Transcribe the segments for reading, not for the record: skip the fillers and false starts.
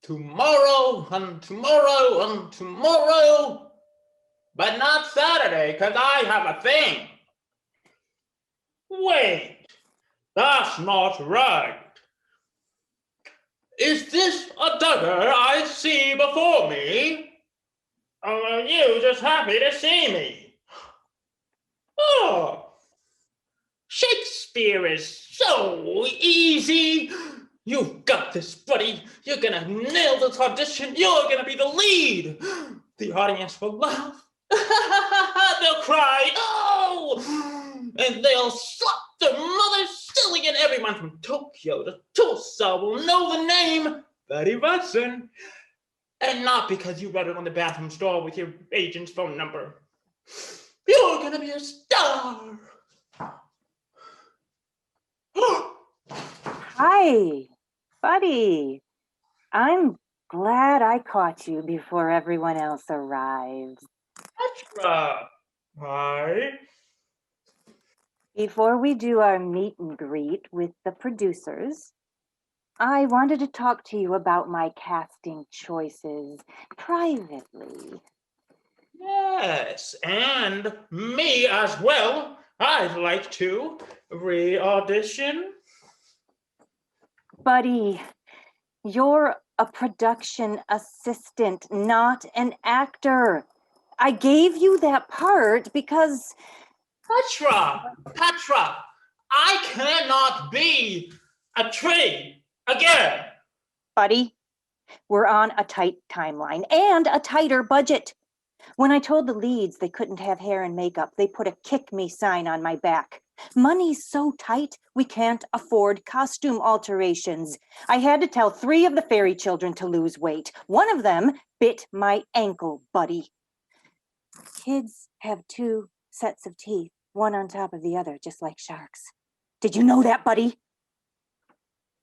tomorrow and tomorrow and tomorrow, but not Saturday because I have a thing. Wait, that's not right. Is this a Duggar I see before me? Or are you just happy to see me? Oh, Shakespeare is so easy. You've got this, buddy. You're gonna nail this audition. You're gonna be the lead. The audience will laugh. They'll cry, oh! And they'll slap their mother silly, and everyone from Tokyo to Tulsa will know the name Betty Watson. And not because you wrote it on the bathroom stall with your agent's phone number. You're gonna be a star. Hi, buddy. I'm glad I caught you before everyone else arrives. Extra. Hi. Before we do our meet and greet with the producers, I wanted to talk to you about my casting choices privately. Yes, and me as well. I'd like to re-audition. Buddy, you're a production assistant, not an actor. I gave you that part because... Petra, I cannot be a tree again. Buddy, we're on a tight timeline and a tighter budget. When I told the leads they couldn't have hair and makeup, they put a kick me sign on my back. Money's so tight, we can't afford costume alterations. I had to tell 3 of the fairy children to lose weight. One of them bit my ankle, buddy. Kids have 2 sets of teeth, one on top of the other, just like sharks. Did you know that, buddy?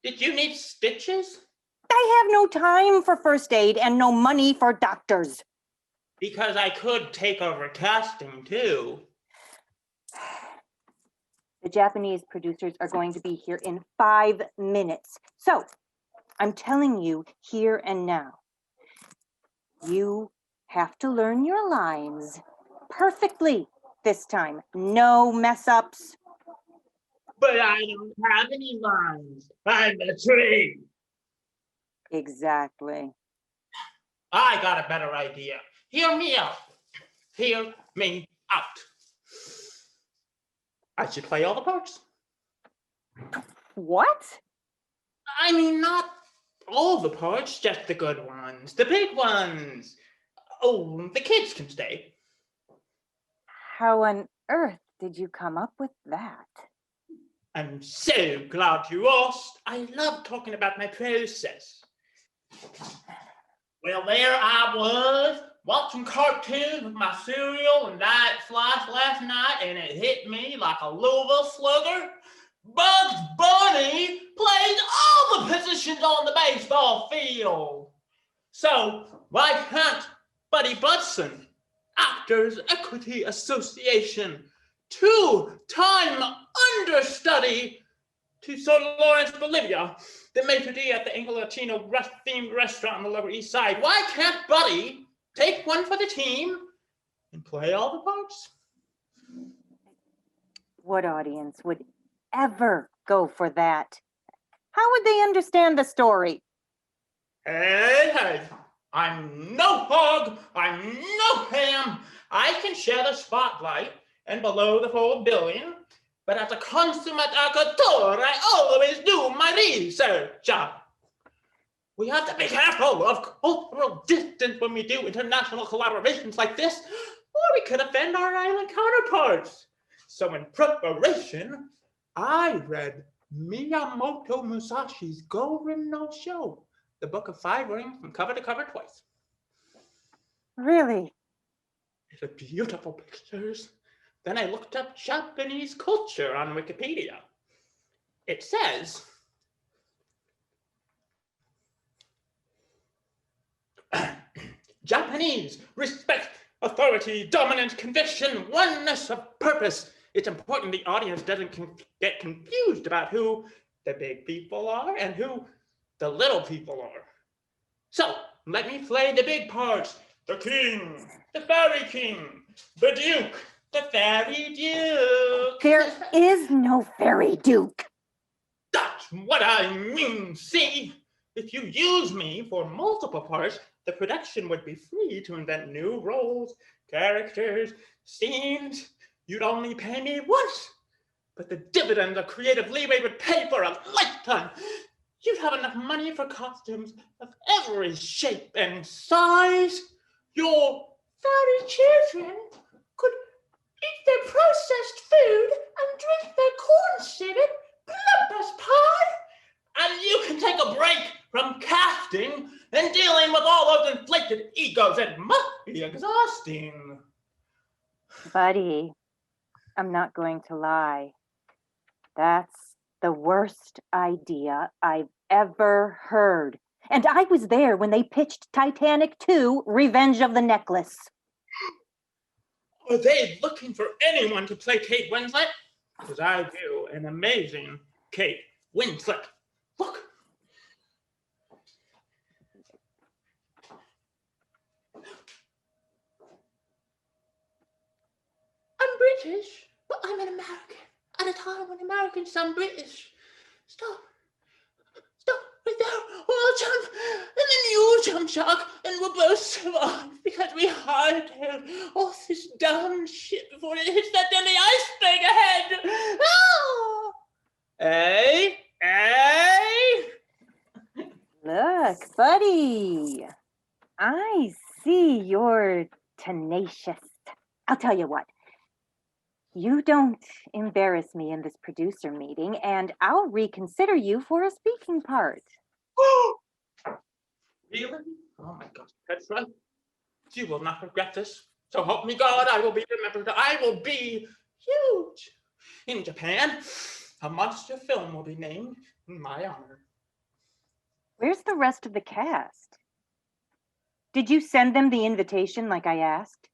Did you need stitches? I have no time for first aid and no money for doctors. Because I could take over casting too. The Japanese producers are going to be here in 5 minutes. So, I'm telling you here and now, you have to learn your lines perfectly this time. No mess ups. But I don't have any lines. I'm a tree. Exactly. I got a better idea. Hear me out. Hear me out. I should play all the parts. What? I mean, not all the parts, just the good ones, the big ones. Oh, the kids can stay. How on earth did you come up with that? I'm so glad you asked. I love talking about my process. Well, there I was, watching cartoons with my cereal and diet slice last night, and it hit me like a Louisville slugger. Bugs Bunny plays all the positions on the baseball field. So why can't Buddy Budson, Actors Equity Association, 2-time understudy to Sir Lawrence Bolivia, the maitre d' at the Anglo-Latino themed restaurant on the Lower East Side? Why can't Buddy take one for the team and play all the parts? What audience would ever go for that? How would they understand the story? Hey, I'm no hog, I'm no ham. I can share the spotlight and below the fold billion, but as a consummate actor, I always do my research. We have to be careful of cultural distance when we do international collaborations like this, or we could offend our island counterparts. So in preparation, I read Miyamoto Musashi's Golden No Show, the book of 5 rings from cover to cover twice. Really? It's a beautiful pictures. Then I looked up Japanese culture on Wikipedia. It says, Japanese respect, authority, dominant conviction, oneness of purpose. It's important the audience doesn't get confused about who the big people are and who the little people are. So, let me play the big parts. The king, the fairy king, the duke, the fairy duke. There is no fairy duke. That's what I mean, see? If you use me for multiple parts, the production would be free to invent new roles, characters, scenes. You'd only pay me once, but the dividends of creative leeway would pay for a lifetime. You'd have enough money for costumes of every shape and size. Your fairy children could eat their processed food and drink their corn syrup, plump as pie. And you can take a break from casting and dealing with all those inflated egos. It must be exhausting. Buddy, I'm not going to lie. That's the worst idea I've ever heard. And I was there when they pitched Titanic 2, Revenge of the Necklace. Are they looking for anyone to play Kate Winslet? Because I do an amazing Kate Winslet. Look. I'm British, but I'm an American. At a time when Americans sound British. Stop right there. We'll jump, and then you jump, Shark, and we'll both survive because we hightailed all this dumb shit before it hits that deadly iceberg ahead. Oh! Hey! Look, buddy, I see you're tenacious. I'll tell you what. You don't embarrass me in this producer meeting, and I'll reconsider you for a speaking part. Really? Oh my gosh, Petra. You will not regret this. So help me God, I will be remembered. I will be huge. In Japan, a monster film will be named in my honor. Where's the rest of the cast? Did you send them the invitation like I asked?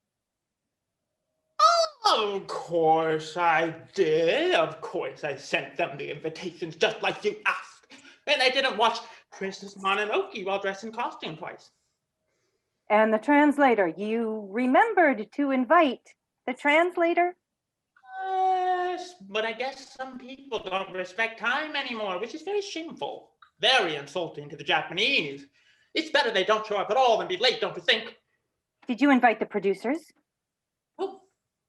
Of course I did. Of course I sent them the invitations just like you asked. And I didn't watch Princess Mononoke while dressed in costume twice. And the translator, you remembered to invite the translator? Yes, but I guess some people don't respect time anymore, which is very shameful. Very insulting to the Japanese. It's better they don't show up at all than be late, don't you think? Did you invite the producers? Oh,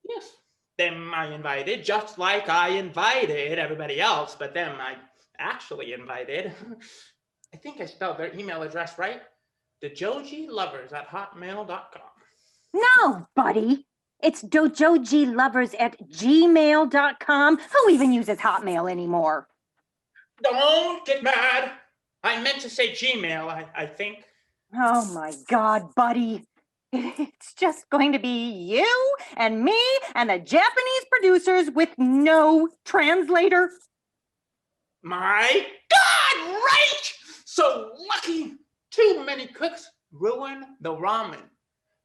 yes. Them I invited, just like I invited everybody else, but them I actually invited. I think I spelled their email address right. DojojiLovers@hotmail.com. No, buddy. It's dojojilovers@gmail.com. Who even uses Hotmail anymore? Don't get mad. I meant to say Gmail, I think. Oh my God, buddy. It's just going to be you and me and the Japanese producers with no translator. My God, right? So lucky. Too many cooks ruin the ramen.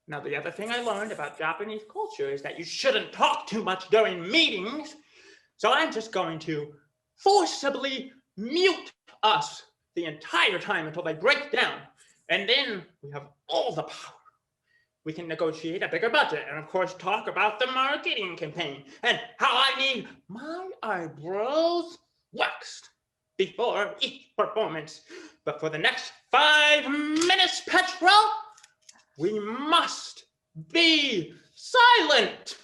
Now, the other thing I learned about Japanese culture is that you shouldn't talk too much during meetings. So I'm just going to forcibly mute us the entire time until they break down. And then we have all the power. We can negotiate a bigger budget and, of course, talk about the marketing campaign and how I need my eyebrows waxed before each performance. But for the next 5 minutes, Petra, we must be silent.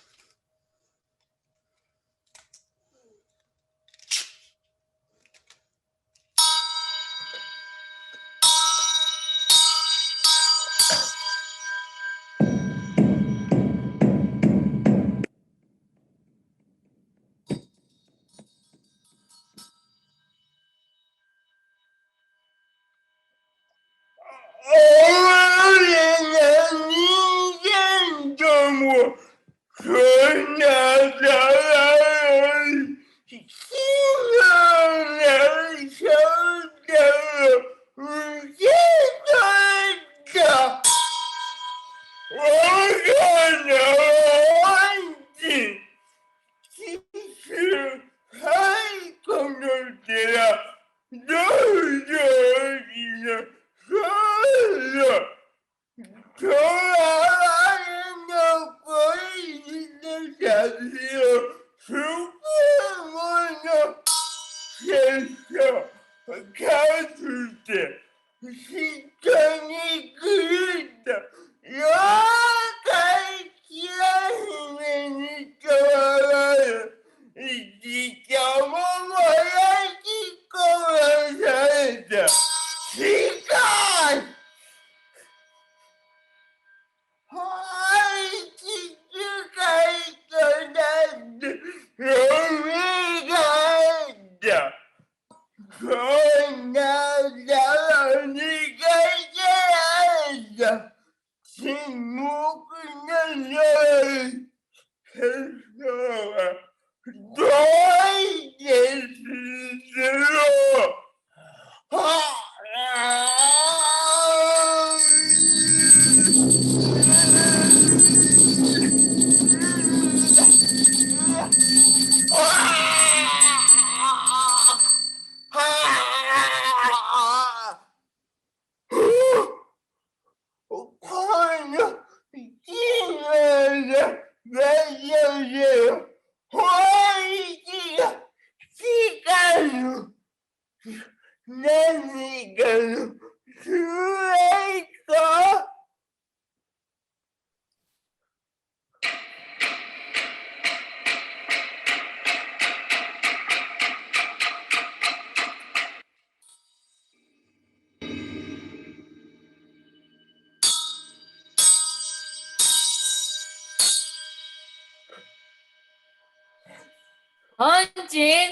アンチン、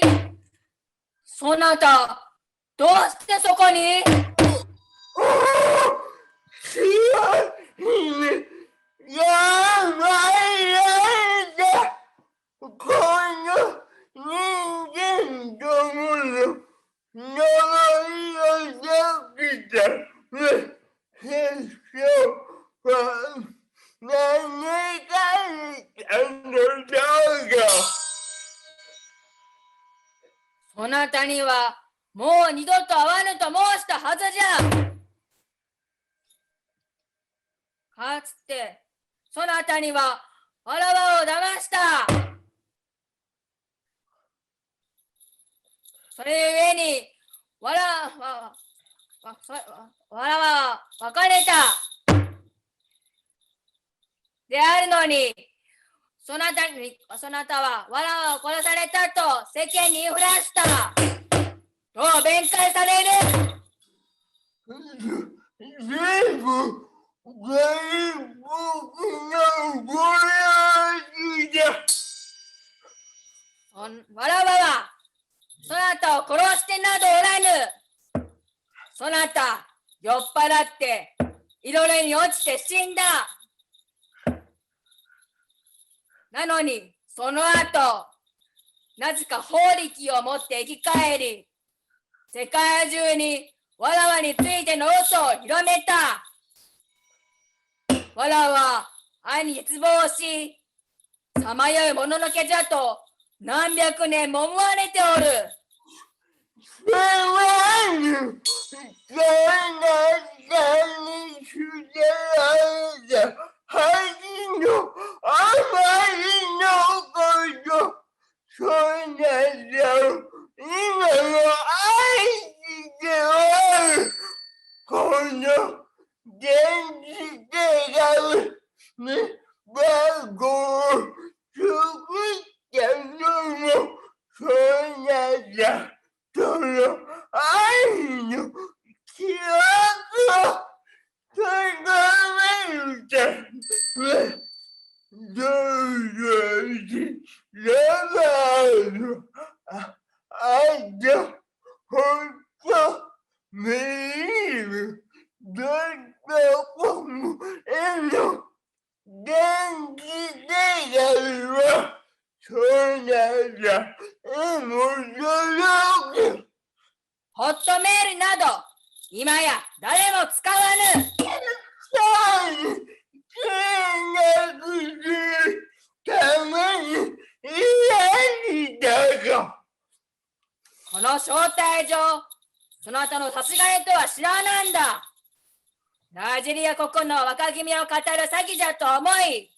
そなた、どうしてそこに？そなたにはもう二度と会わぬと申したはずじゃ。かつてそなたにはわらわを騙した。それゆえにわらわは別れたであるのに、そなたはわらわを殺されたと世間に言いふらした。どう弁解される？全部僕のご用じゃ。わらわはそなたを殺してなどおらぬ。そなた酔っ払っていろれに落ちて死んだ。なのにその後なぜか法力を持って生き返り、世界中にわらわについての嘘を広めた。わらは愛に絶望し、さまよいもののけじゃと何百年も思われておる。ホットメールなど今や誰も使わぬ。この招待状、そなたの殺害とは知らなんだ。ナイジェリア国の若君を語る詐欺じゃと思い、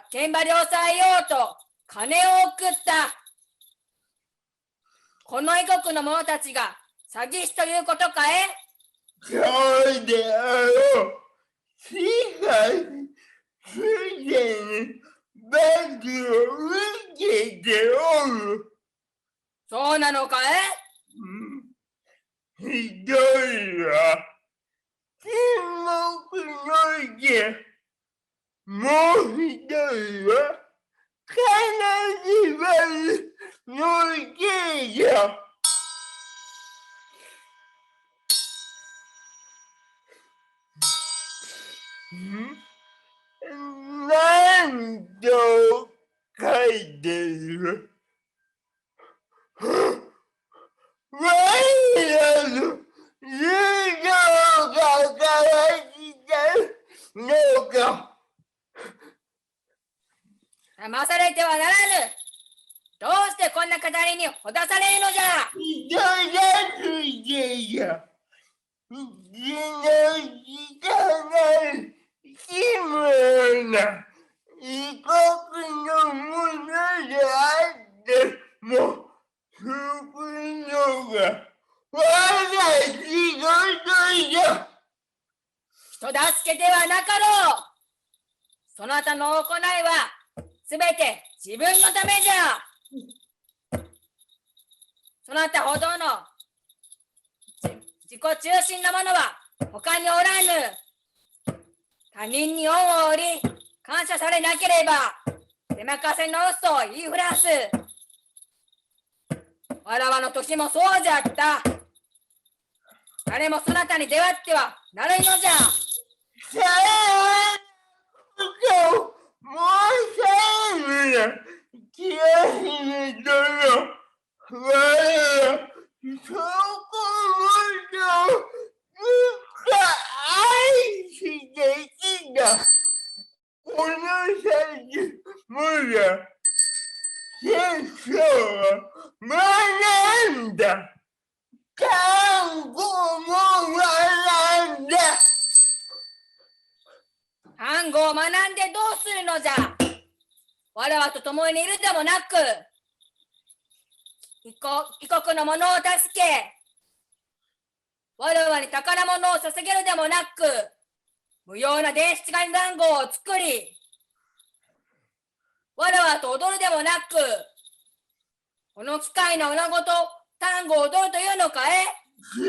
現場良妻用と金を送った。この異国の者たちが詐欺師ということかえ？そうであろう。しかし、すでに罰を受けておる。そうなのかえ？一人は沈黙の池、もう一人はの劇場。何と書いてる？ワイヤの友情が交わしてるのか。騙されてはならぬ。どうしてこんな語りにほだされるのじゃ。人だついていや。の時間が奇妙な異国のものであっても救うのが我が仕事よ。人助けではなかろう。そなたの行いはすべて自分のためじゃ。そなたほどの自己中心なものは他におらぬ。他人に恩を売り感謝されなければ出まかせの嘘を言いふらす。わらわの時もそうじゃった。誰もそなたに出会ってはならぬのじゃ。さようなことを申されるな。清姫殿、我らそこまでを愛してきた。この先もや戦争は学んだ。単語も学んだ。単語を学んでどうするのじゃ。わらわと共にいるでもなく、異国の者を助け、わらわに宝物を捧げるでもなく、無用な電子機関団子を作り、わらわと踊るでもなく、この機械の女子と単語を踊るというのかい？すべ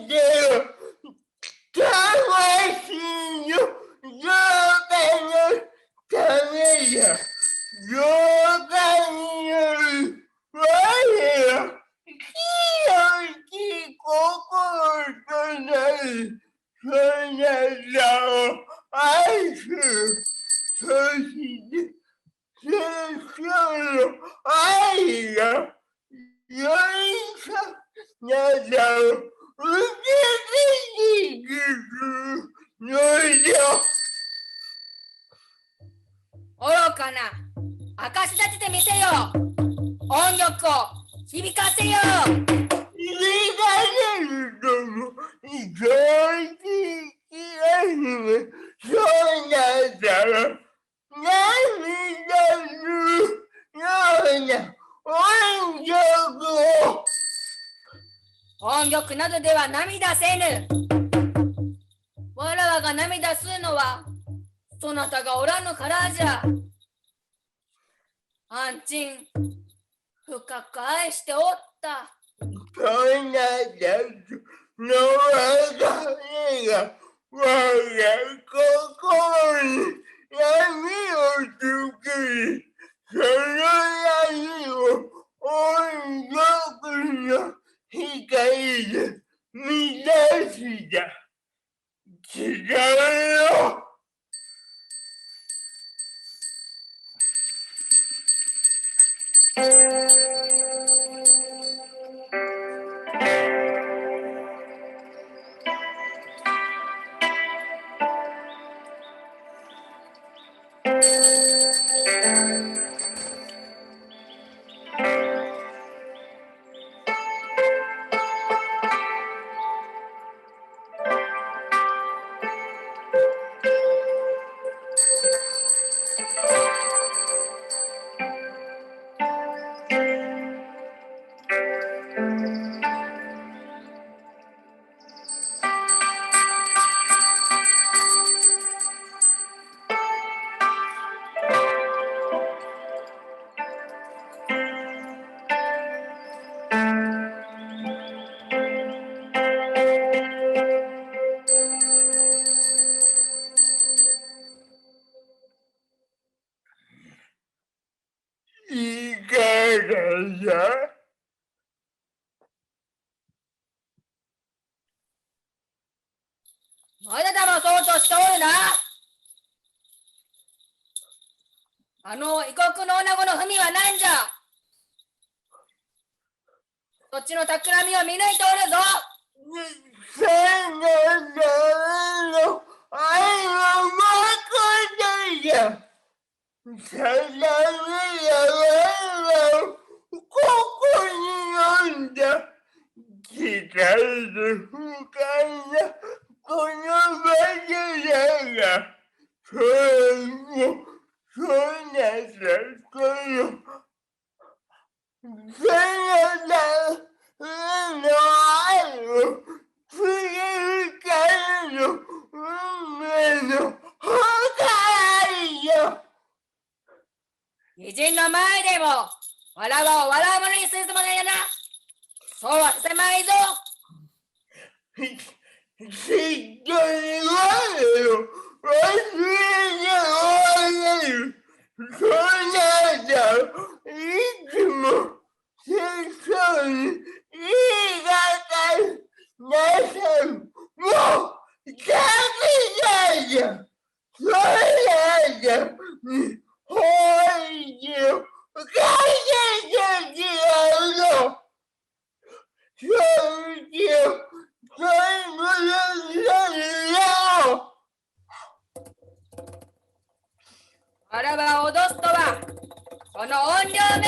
てを魂の浄化のためじゃ。浄化による我ら清き心となるそなたを愛する。そして聖書の愛がよりそなたを受けていくのじゃ。愚かな。証し立ててみせよ。音楽を響かせよ。響かせるとも正直姫そうなったら涙するような音楽を。音楽などでは涙せぬ。わらわが涙するのはそなたがおらぬからじゃ。安珍、深く愛しておった。そんなたの別れが我が心に闇を作り、その闇を音楽の光で満たした。違うよ。まだだまそうとしておるな。あの異国の女子の文は何じゃ。そっちの企みを見抜いておるぞ。偉人の前でも笑わを笑うものにするつもりだな。そうはさせまいぞ。わらわを脅すとはこの怨霊め。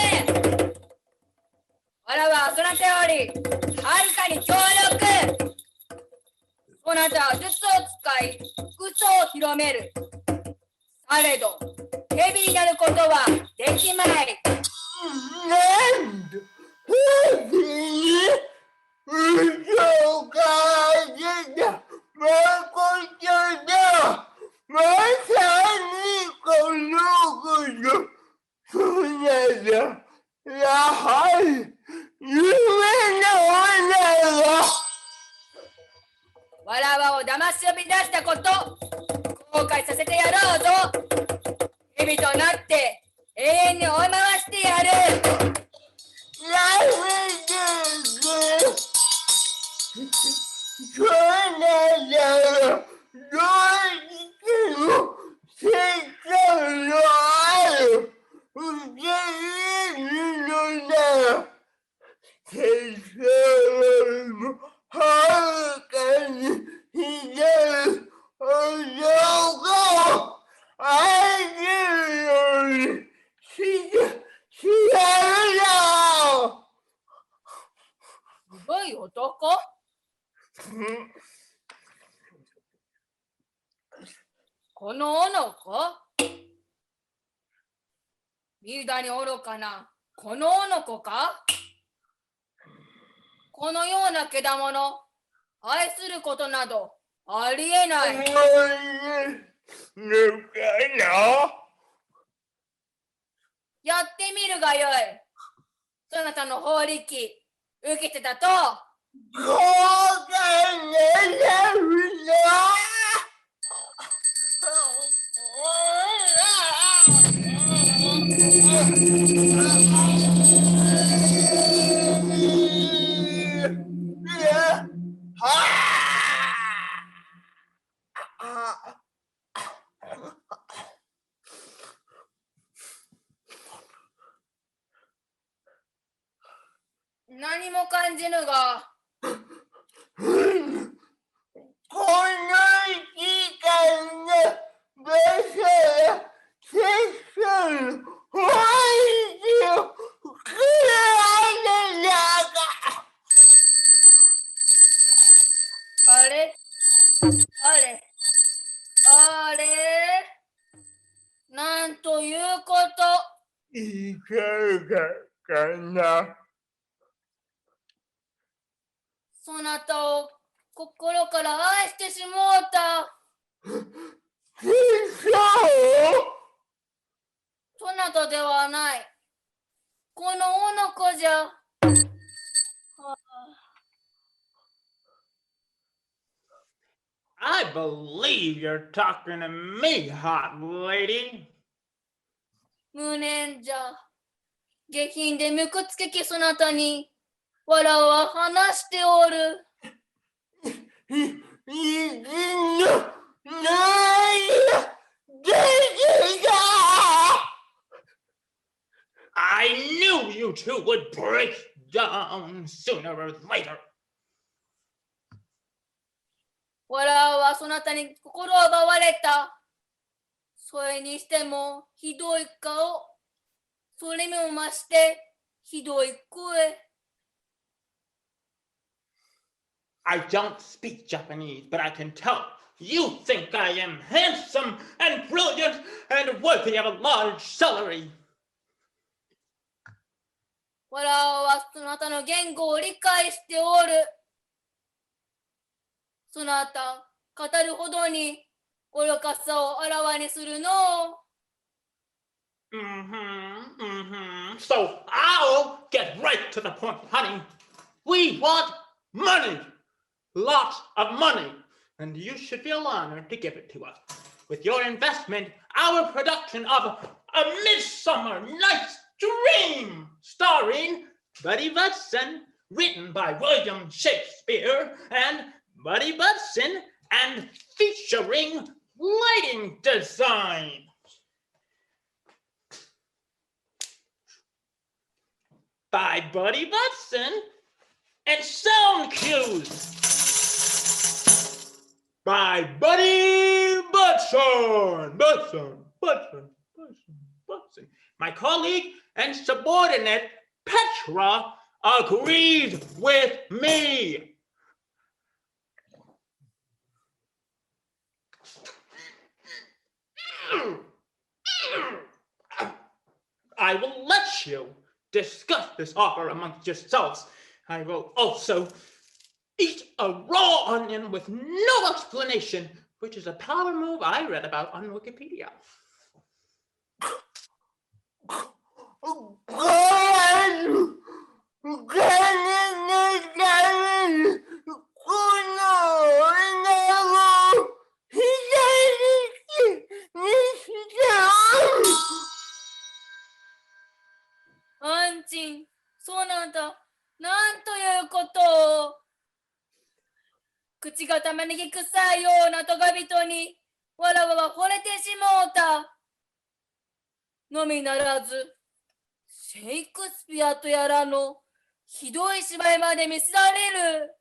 わらわはそなたよりはるかに強力。そなたは術を使い嘘を広める。されど蛇になることはできまい。わらわを騙し呼び出したこと後悔させてやろうぞ。蛇となって永遠に追い回してやる。すごい男。この女子三浦におろかな。この女子か。このようなけだもの愛することなどありえない。やってみるがよい。そなたの法力受けてたと。何も感じぬが。この時間が場所やセクションの法律をくらいの中。あれなんということ。いかがかな。そなたを心から愛してしもうた。そなたではない。この女子じゃ。I believe you're talking to me, hot lady. 無念じゃ。下品でむくつけきそなたに、わらは話しておる。I knew you two would break down sooner or later. わらはそなたに心を奪われた。それにしてもひどい顔。それにも増してひどい声。I don't speak Japanese, but I can tell. You think I am handsome and brilliant and worthy of a large salary. わらはそなたの言語を理解しておる。そなた、語るほどに愚かさをあらわにするの。So I'll get right to the point, honey. We want money. Lots of money. And you should feel honored to give it to us. With your investment, our production of A Midsummer Night's Dream, starring Buddy Budson, written by William Shakespeare and Buddy Budson, and featuring lighting design. By Buddy Budson, and sound cues by Buddy Budson. My colleague and subordinate Petra agrees with me. I will let you discuss this offer amongst yourselves. I will also eat a raw onion with no explanation, which is a power move I read about on Wikipedia. Anjin, そうなんだ。なんということを。口が玉ねぎ臭いようなトガ人にわらわは惚れてしもうた。のみならず、シェイクスピアとやらのひどい芝居まで見せられる。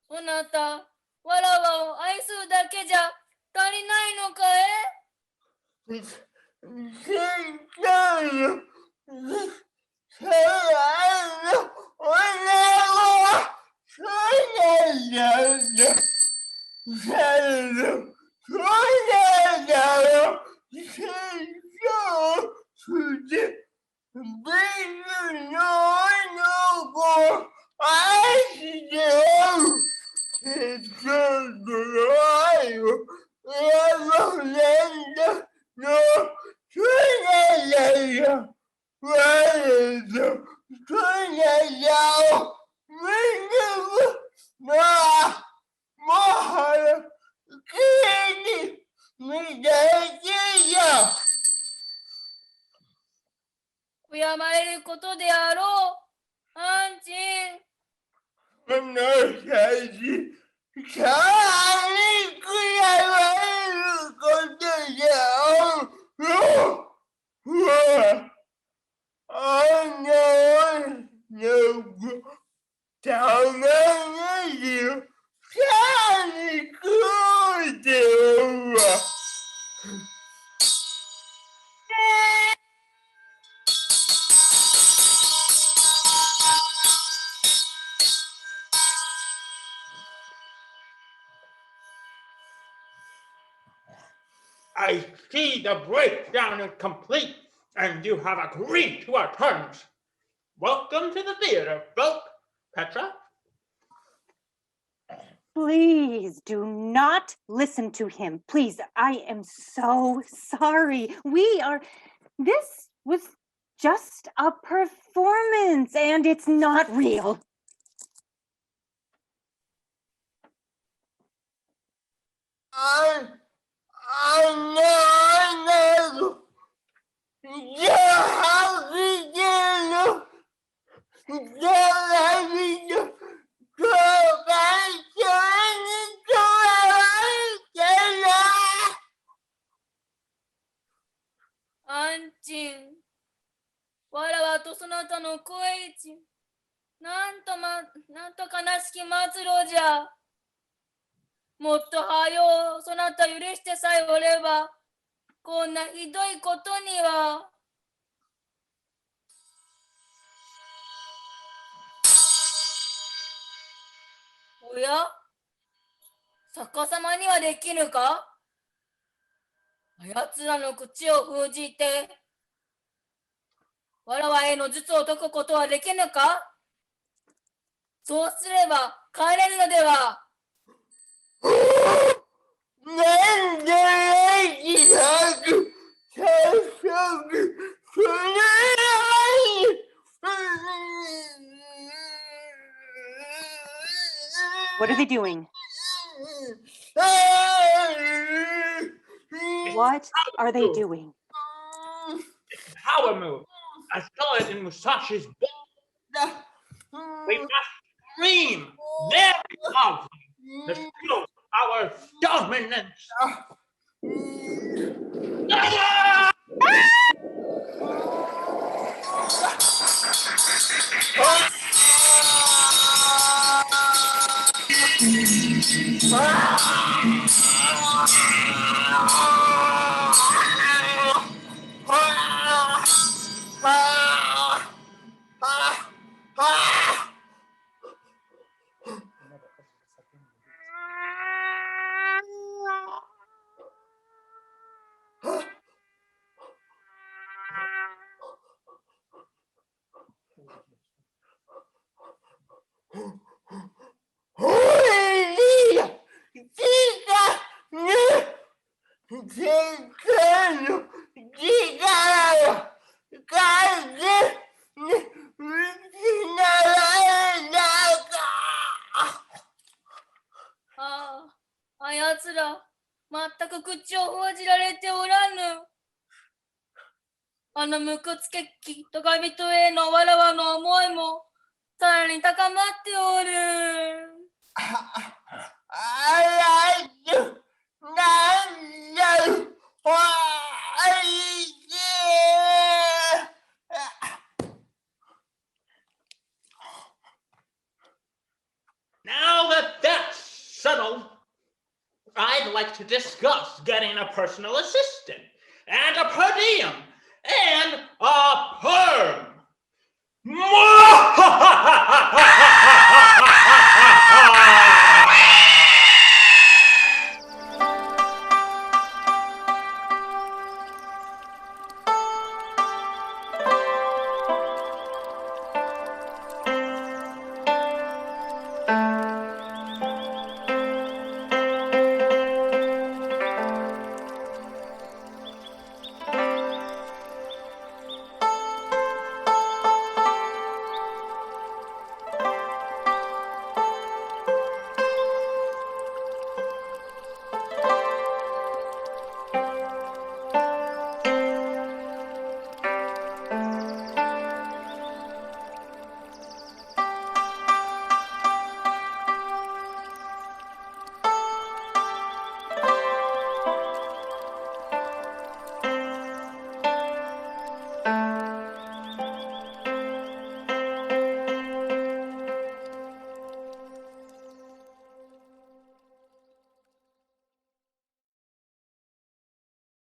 そなた、わらわを愛するだけじゃ足りないのか悔やまれることであろう。アンチン。I see the breakdown is complete, and you have agreed to our terms. Welcome to the theater, folk. Petra? Please do not listen to him. Please, I am so sorry. This was just a performance, and it's not real. I know. Yeah, how did you know?アンチン、わらわとそなたの恋一、なんと悲しき末路じゃ。もっとはよそなた許してさえおれば、こんなひどいことには。おや、逆さまにはできぬか？あやつらの口を封じて、わらわへの術を解くことはできぬか？そうすれば帰れるのでは。なんでWhat are they doing? What are they doing? Power move. I saw it in Musashi's book. We must scream very loudly to show our dominance.あやつら、全く口を封じられておらぬ。あの無屈決とが人へのわらわの思いもさらに高まっておる。Now that that's settled, I'd like to discuss getting a personal assistant and a per diem and a perm.